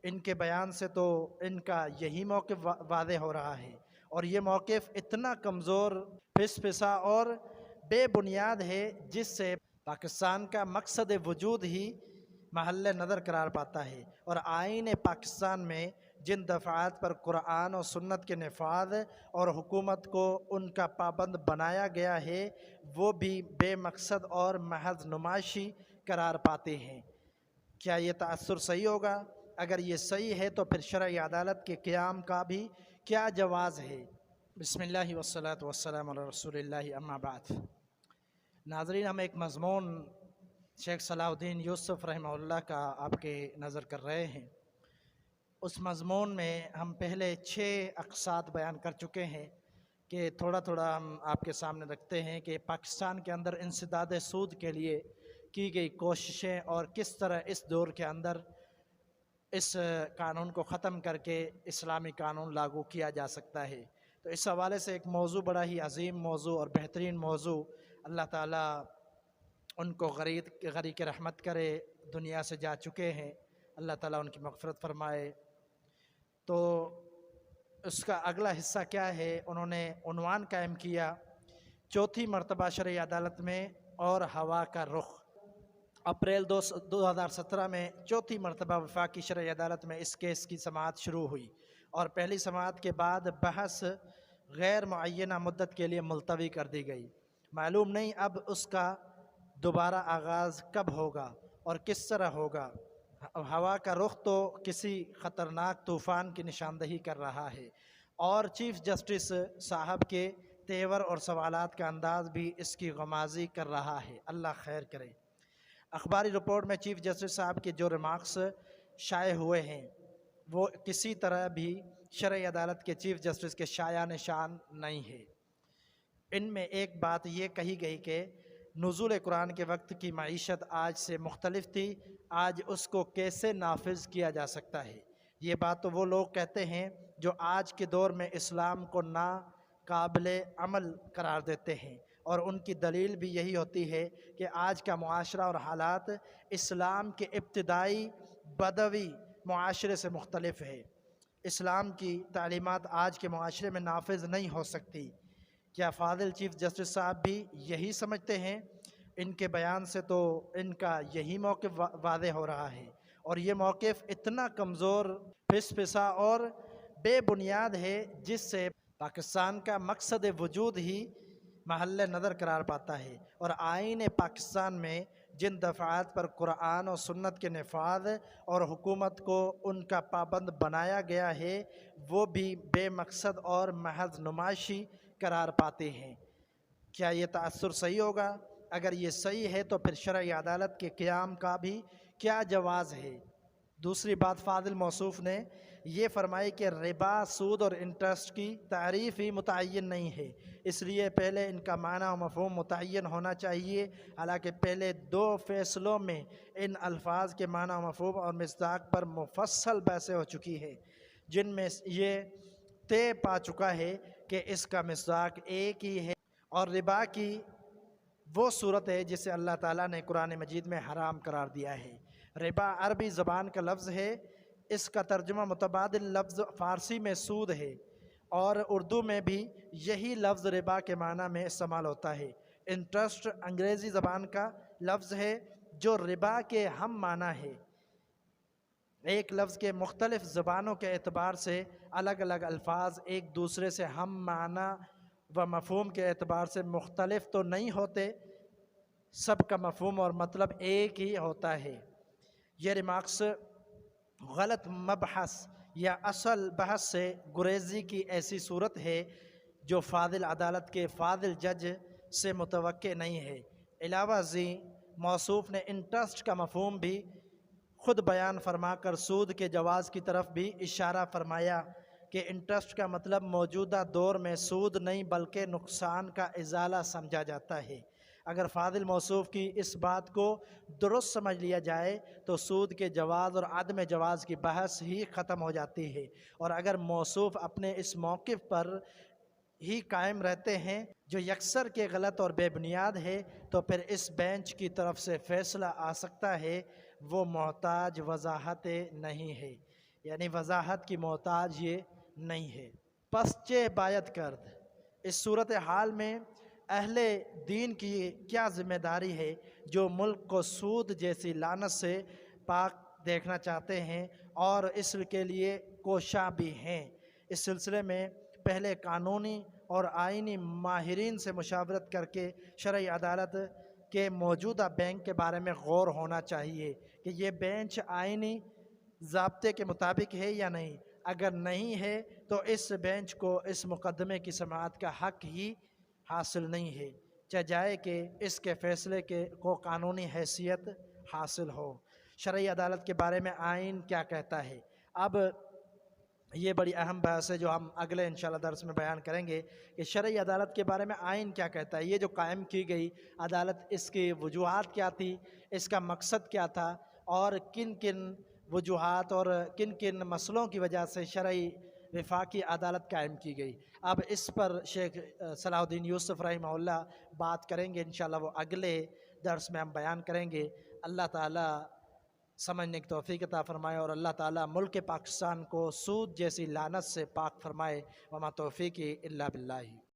ان کے بیان سے تو ان کا یہی موقف واضح ہو رہا ہے، اور یہ موقف اتنا کمزور، پس پسا اور بے بنیاد ہے جس سے پاکستان کا مقصد وجود ہی محل نظر قرار پاتا ہے، اور آئین پاکستان میں جن دفعات پر قرآن و سنت کے نفاذ اور حکومت کو ان کا پابند بنایا گیا ہے وہ بھی بے مقصد اور محض نمائشی قرار پاتے ہیں۔ کیا یہ تأثر صحیح ہوگا؟ اگر یہ صحیح ہے تو پھر شرعی عدالت کے قیام کا بھی کیا جواز ہے؟ بسم اللہ والصلاة والسلام علی رسول اللہ، اما بعد۔ ناظرین، ہم ایک مضمون شیخ صلاح الدین یوسف رحمہ اللہ کا آپ کے نظر کر رہے ہیں۔ اس مضمون میں ہم پہلے 6 اقساط بیان کر چکے ہیں کہ تھوڑا تھوڑا ہم آپ کے سامنے رکھتے ہیں کہ پاکستان کے اندر انسداد سود کے لیے کی گئی کوششیں اور کس طرح اس دور کے اندر اس قانون کو ختم کر کے اسلامی قانون لاگو کیا جا سکتا ہے۔ تو اس حوالے سے ایک موضوع بڑا ہی عظیم موضوع اور بہترین موضوع، اللہ تعالیٰ ان کو غریق رحمت کرے، دنیا سے جا چکے ہیں، اللہ تعالیٰ ان کی مغفرت فرمائے۔ تو اس کا اگلا حصہ کیا ہے؟ انہوں نے عنوان قائم کیا، چوتھی مرتبہ شرعی عدالت میں اور ہوا کا رخ۔ اپریل 2017 میں چوتھی مرتبہ وفاقی شرعی عدالت میں اس کیس کی سماعت شروع ہوئی، اور پہلی سماعت کے بعد بحث غیر معینہ مدت کے لیے ملتوی کر دی گئی۔ معلوم نہیں اب اس کا دوبارہ آغاز کب ہوگا اور کس طرح ہوگا۔ ہوا کا رخ تو کسی خطرناک طوفان کی نشاندہی کر رہا ہے، اور چیف جسٹس صاحب کے تیور اور سوالات کا انداز بھی اس کی غمازی کر رہا ہے، اللہ خیر کرے۔ اخباری رپورٹ میں چیف جسٹس صاحب کے جو ریمارکس شائع ہوئے ہیں وہ کسی طرح بھی شرعی عدالت کے چیف جسٹس کے شایع نشان نہیں ہے۔ ان میں ایک بات یہ کہی گئی کہ نزول قرآن کے وقت کی معیشت آج سے مختلف تھی، آج اس کو کیسے نافذ کیا جا سکتا ہے؟ یہ بات تو وہ لوگ کہتے ہیں جو آج کے دور میں اسلام کو ناقابل عمل قرار دیتے ہیں، اور ان کی دلیل بھی یہی ہوتی ہے کہ آج کا معاشرہ اور حالات اسلام کے ابتدائی بدوی معاشرے سے مختلف ہے۔ اسلام کی تعلیمات آج کے معاشرے میں نافذ نہیں ہو سکتی۔ کیا فاضل چیف جسٹس صاحب بھی یہی سمجھتے ہیں؟ ان کے بیان سے تو ان کا یہی موقف واضح ہو رہا ہے، اور یہ موقف اتنا کمزور، پس پسا اور بے بنیاد ہے جس سے پاکستان کا مقصد وجود ہی محل نظر قرار پاتا ہے، اور آئین پاکستان میں جن دفعات پر قرآن و سنت کے نفاذ اور حکومت کو ان کا پابند بنایا گیا ہے وہ بھی بے مقصد اور محض نمائشی قرار پاتے ہیں۔ کیا یہ تأثر صحیح ہوگا؟ اگر یہ صحیح ہے تو پھر شرعی عدالت کے قیام کا بھی کیا جواز ہے؟ دوسری بات، فاضل موصوف نے یہ فرمائی کہ ربا، سود اور انٹرسٹ کی تعریف ہی متعین نہیں ہے، اس لیے پہلے ان کا معنی و مفہوم متعین ہونا چاہیے۔ حالانکہ پہلے 2 فیصلوں میں ان الفاظ کے معنی و مفہوم اور مصداق پر مفصل بحثیں ہو چکی ہے، جن میں یہ طے پا چکا ہے کہ اس کا مصداق ایک ہی ہے، اور ربا کی وہ صورت ہے جسے اللہ تعالیٰ نے قرآن مجید میں حرام قرار دیا ہے۔ ربا عربی زبان کا لفظ ہے، اس کا ترجمہ متبادل لفظ فارسی میں سود ہے، اور اردو میں بھی یہی لفظ ربا کے معنی میں استعمال ہوتا ہے۔ انٹرسٹ انگریزی زبان کا لفظ ہے جو ربا کے ہم معنی ہے۔ ایک لفظ کے مختلف زبانوں کے اعتبار سے الگ الگ الفاظ ایک دوسرے سے ہم معنی و مفہوم کے اعتبار سے مختلف تو نہیں ہوتے، سب کا مفہوم اور مطلب ایک ہی ہوتا ہے۔ یہ ریمارکس غلط مبحث یا اصل بحث سے گریزی کی ایسی صورت ہے جو فاضل عدالت کے فاضل جج سے متوقع نہیں ہے۔ علاوہ ازیں موصوف نے انٹرسٹ کا مفہوم بھی خود بیان فرما کر سود کے جواز کی طرف بھی اشارہ فرمایا کہ انٹرسٹ کا مطلب موجودہ دور میں سود نہیں بلکہ نقصان کا ازالہ سمجھا جاتا ہے۔ اگر فاضل موصوف کی اس بات کو درست سمجھ لیا جائے تو سود کے جواز اور عدم جواز کی بحث ہی ختم ہو جاتی ہے، اور اگر موصوف اپنے اس موقف پر ہی قائم رہتے ہیں جو یکسر کے غلط اور بے بنیاد ہے تو پھر اس بینچ کی طرف سے فیصلہ آ سکتا ہے، وہ محتاج وضاحت نہیں ہے۔ یعنی وضاحت کی محتاج یہ نہیں ہے۔ پس چہ باید کرد، اس صورتحال میں اہل دین کی کیا ذمہ داری ہے جو ملک کو سود جیسی لعنت سے پاک دیکھنا چاہتے ہیں اور اس کے لیے کوشاں بھی ہیں۔ اس سلسلے میں پہلے قانونی اور آئینی ماہرین سے مشاورت کر کے شرعی عدالت کے موجودہ بینچ کے بارے میں غور ہونا چاہیے کہ یہ بینچ آئینی ضابطے کے مطابق ہے یا نہیں۔ اگر نہیں ہے تو اس بینچ کو اس مقدمے کی سماعت کا حق ہی حاصل نہیں ہے، چاہے جائے کہ اس کے فیصلے کو قانونی حیثیت حاصل ہو۔ شرعی عدالت کے بارے میں آئین کیا کہتا ہے؟ اب یہ بڑی اہم بحث ہے جو ہم اگلے انشاءاللہ درس میں بیان کریں گے کہ شرعی عدالت کے بارے میں آئین کیا کہتا ہے۔ یہ جو قائم کی گئی عدالت، اس کی وجوہات کیا تھی، اس کا مقصد کیا تھا، اور کن کن وجوہات اور کن کن مسئلوں کی وجہ سے شرعی وفاقی عدالت قائم کی گئی۔ اب اس پر شیخ صلاح الدین یوسف رحمہ اللہ بات کریں گے، انشاءاللہ وہ اگلے درس میں ہم بیان کریں گے۔ اللہ تعالیٰ سمجھنے کی توفیق عطا فرمائے، اور اللہ تعالیٰ ملک پاکستان کو سود جیسی لعنت سے پاک فرمائے۔ وما توفیقی الا باللہ۔